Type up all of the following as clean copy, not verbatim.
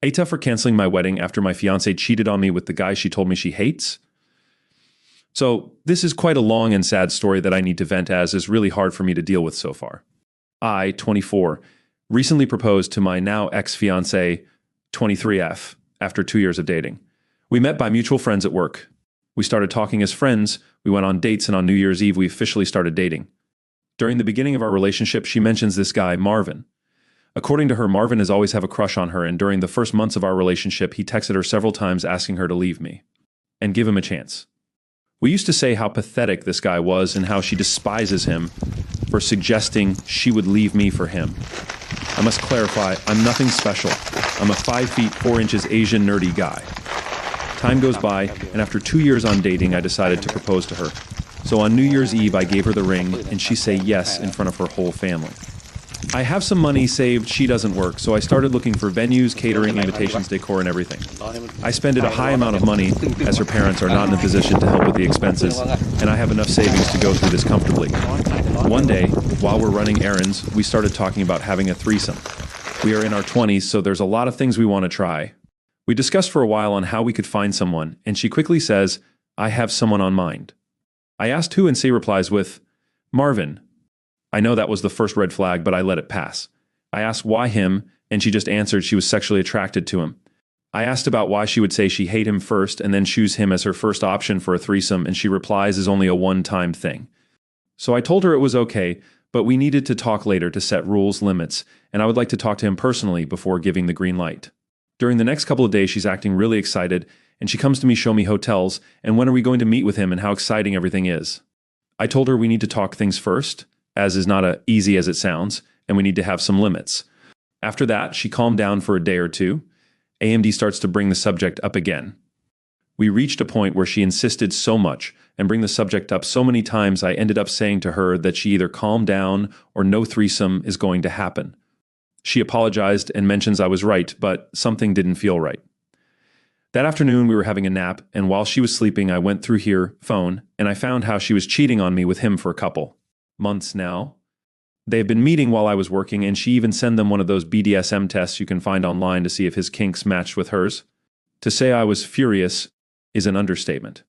AITAH for canceling my wedding after my fiancé cheated on me with the guy she told me she hates. So this is quite a long and sad story that I need to vent as is really hard for me to deal with so far. I, 24, recently proposed to my now ex-fiancé, 23F, after 2 years of dating. We met by mutual friends at work. We started talking as friends, we went on dates, and on New Year's Eve we officially started dating. During the beginning of our relationship, she mentions this guy, Marvin. According to her, Marvin has always had a crush on her, and during the first months of our relationship, he texted her several times asking her to leave me and give him a chance. We used to say how pathetic this guy was and how she despises him for suggesting she would leave me for him. I must clarify, I'm nothing special. I'm a 5 feet 4 inches Asian nerdy guy. Time goes by, and after 2 years on dating, I decided to propose to her. So on New Year's Eve, I gave her the ring, and she said yes in front of her whole family. I have some money saved, she doesn't work, so I started looking for venues, catering, invitations, decor, and everything. I spent a high amount of money, as her parents are not in a position to help with the expenses, and I have enough savings to go through this comfortably. One day, while we're running errands, we started talking about having a threesome. We are in our 20s, so there's a lot of things we want to try. We discussed for a while on how we could find someone, and she quickly says, I have someone on mind. I asked who, and she replies with, Marvin. I know that was the first red flag, but I let it pass. I asked why him, and she just answered she was sexually attracted to him. I asked about why she would say she hate him first and then choose him as her first option for a threesome, and she replies is only a one-time thing. So I told her it was okay, but we needed to talk later to set rules, limits, and I would like to talk to him personally before giving the green light. During the next couple of days, she's acting really excited, and she comes to me show me hotels, and when are we going to meet with him and how exciting everything is. I told her we need to talk things first, as is not as easy as it sounds, and we need to have some limits. After that, she calmed down for a day or two. AMD starts to bring the subject up again. We reached a point where she insisted so much and bring the subject up so many times I ended up saying to her that she either calm down or no threesome is going to happen. She apologized and mentions I was right, but something didn't feel right. That afternoon, we were having a nap, and while she was sleeping, I went through her phone, and I found how she was cheating on me with him for a couple months now. They have been meeting while I was working, and she even sent them one of those BDSM tests you can find online to see if his kinks matched with hers. To say I was furious is an understatement.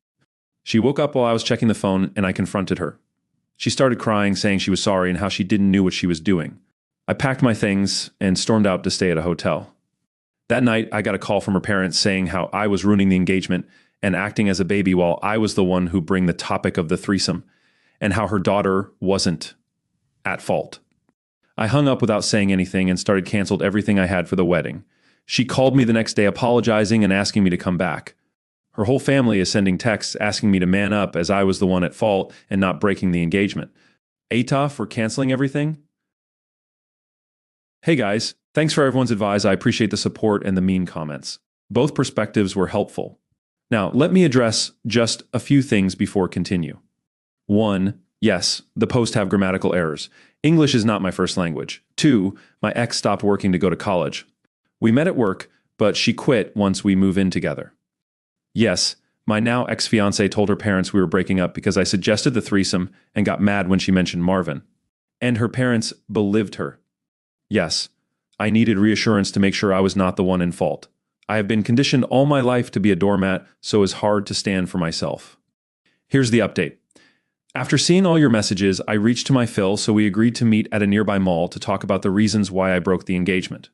She woke up while I was checking the phone, and I confronted her. She started crying, saying she was sorry and how she didn't know what she was doing. I packed my things and stormed out to stay at a hotel. That night, I got a call from her parents saying how I was ruining the engagement and acting as a baby while I was the one who bring the topic of the threesome, and how her daughter wasn't at fault. I hung up without saying anything and started canceled everything I had for the wedding. She called me the next day apologizing and asking me to come back. Her whole family is sending texts asking me to man up as I was the one at fault and not breaking the engagement. AITAH for canceling everything? Hey guys, thanks for everyone's advice. I appreciate the support and the mean comments. Both perspectives were helpful. Now, let me address just a few things before continue. 1. Yes, the posts have grammatical errors. English is not my first language. 2. My ex stopped working to go to college. We met at work, but she quit once we moved in together. Yes, my now ex-fiancé told her parents we were breaking up because I suggested the threesome and got mad when she mentioned Marvin. And her parents believed her. Yes, I needed reassurance to make sure I was not the one in fault. I have been conditioned all my life to be a doormat, so it's hard to stand for myself. Here's the update. After seeing all your messages, I reached to my fill, so we agreed to meet at a nearby mall to talk about the reasons why I broke the engagement.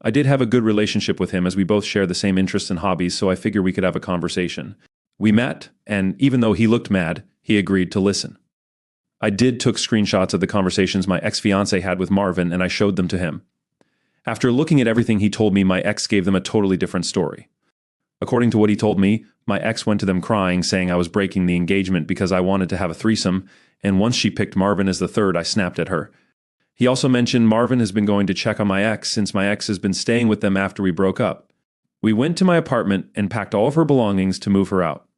I did have a good relationship with him as we both share the same interests and hobbies, so I figured we could have a conversation. We met, and even though he looked mad, he agreed to listen. I took screenshots of the conversations my ex-fiancé had with Marvin, and I showed them to him. After looking at everything he told me, my ex gave them a totally different story. According to what he told me, my ex went to them crying, saying I was breaking the engagement because I wanted to have a threesome, and once she picked Marvin as the third, I snapped at her. He also mentioned Marvin has been going to check on my ex since my ex has been staying with them after we broke up. We went to my apartment and packed all of her belongings to move her out.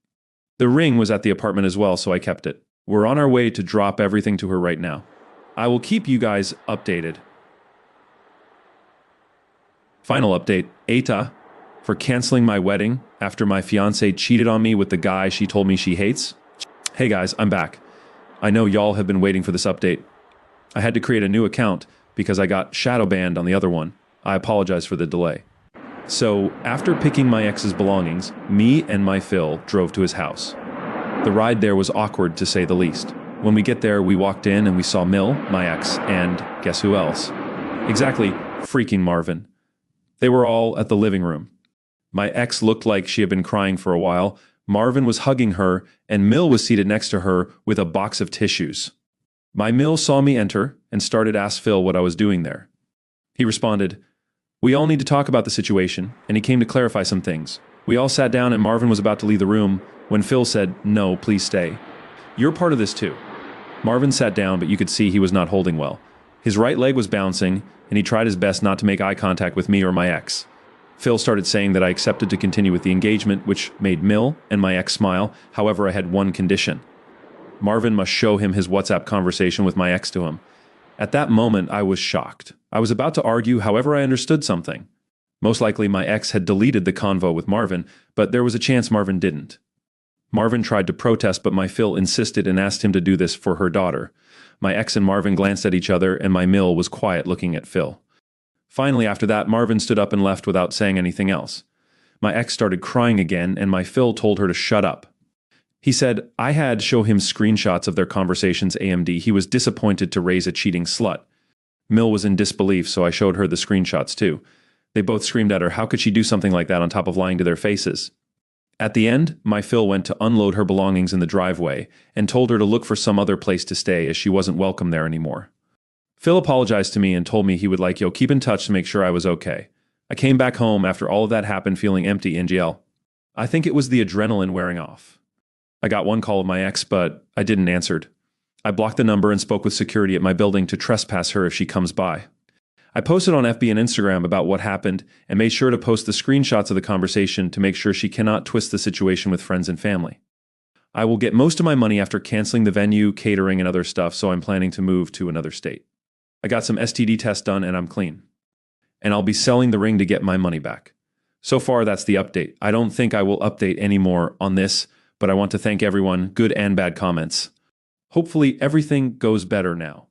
The ring was at the apartment as well, so I kept it. We're on our way to drop everything to her right now. I will keep you guys updated. Final update, AITAH for canceling my wedding after my fiancé cheated on me with the guy she told me she hates. Hey guys, I'm back. I know y'all have been waiting for this update. I had to create a new account because I got shadow banned on the other one. I apologize for the delay. So, after picking my ex's belongings, me and my Phil drove to his house. The ride there was awkward, to say the least. When we get there, we walked in and we saw Mill, my ex, and guess who else? Exactly, freaking Marvin. They were all at the living room. My ex looked like she had been crying for a while. Marvin was hugging her, and Mill was seated next to her with a box of tissues. My Mill saw me enter and started to ask Phil what I was doing there. He responded, "We all need to talk about the situation," and he came to clarify some things. We all sat down and Marvin was about to leave the room when Phil said, "No, please stay. You're part of this too." Marvin sat down, but you could see he was not holding well. His right leg was bouncing, and he tried his best not to make eye contact with me or my ex. Phil started saying that I accepted to continue with the engagement, which made Mill and my ex smile. However, I had one condition. Marvin must show him his WhatsApp conversation with my ex to him. At that moment, I was shocked. I was about to argue, however, I understood something. Most likely, my ex had deleted the convo with Marvin, but there was a chance Marvin didn't. Marvin tried to protest, but my Phil insisted and asked him to do this for her daughter. My ex and Marvin glanced at each other, and my Mill was quiet looking at Phil. Finally, after that, Marvin stood up and left without saying anything else. My ex started crying again, and my Phil told her to shut up. He said I had show him screenshots of their conversations AMD. He was disappointed to raise a cheating slut. Mill was in disbelief, so I showed her the screenshots too. They both screamed at her, how could she do something like that on top of lying to their faces? At the end, my Phil went to unload her belongings in the driveway and told her to look for some other place to stay as she wasn't welcome there anymore. Phil apologized to me and told me he would keep in touch to make sure I was okay. I came back home after all of that happened feeling empty in jail. I think it was the adrenaline wearing off. I got one call of my ex, but I didn't answer. I blocked the number and spoke with security at my building to trespass her if she comes by. I posted on FB and Instagram about what happened and made sure to post the screenshots of the conversation to make sure she cannot twist the situation with friends and family. I will get most of my money after canceling the venue, catering, and other stuff, so I'm planning to move to another state. I got some STD tests done and I'm clean. And I'll be selling the ring to get my money back. So far, that's the update. I don't think I will update anymore on this, but I want to thank everyone, good and bad comments. Hopefully everything goes better now.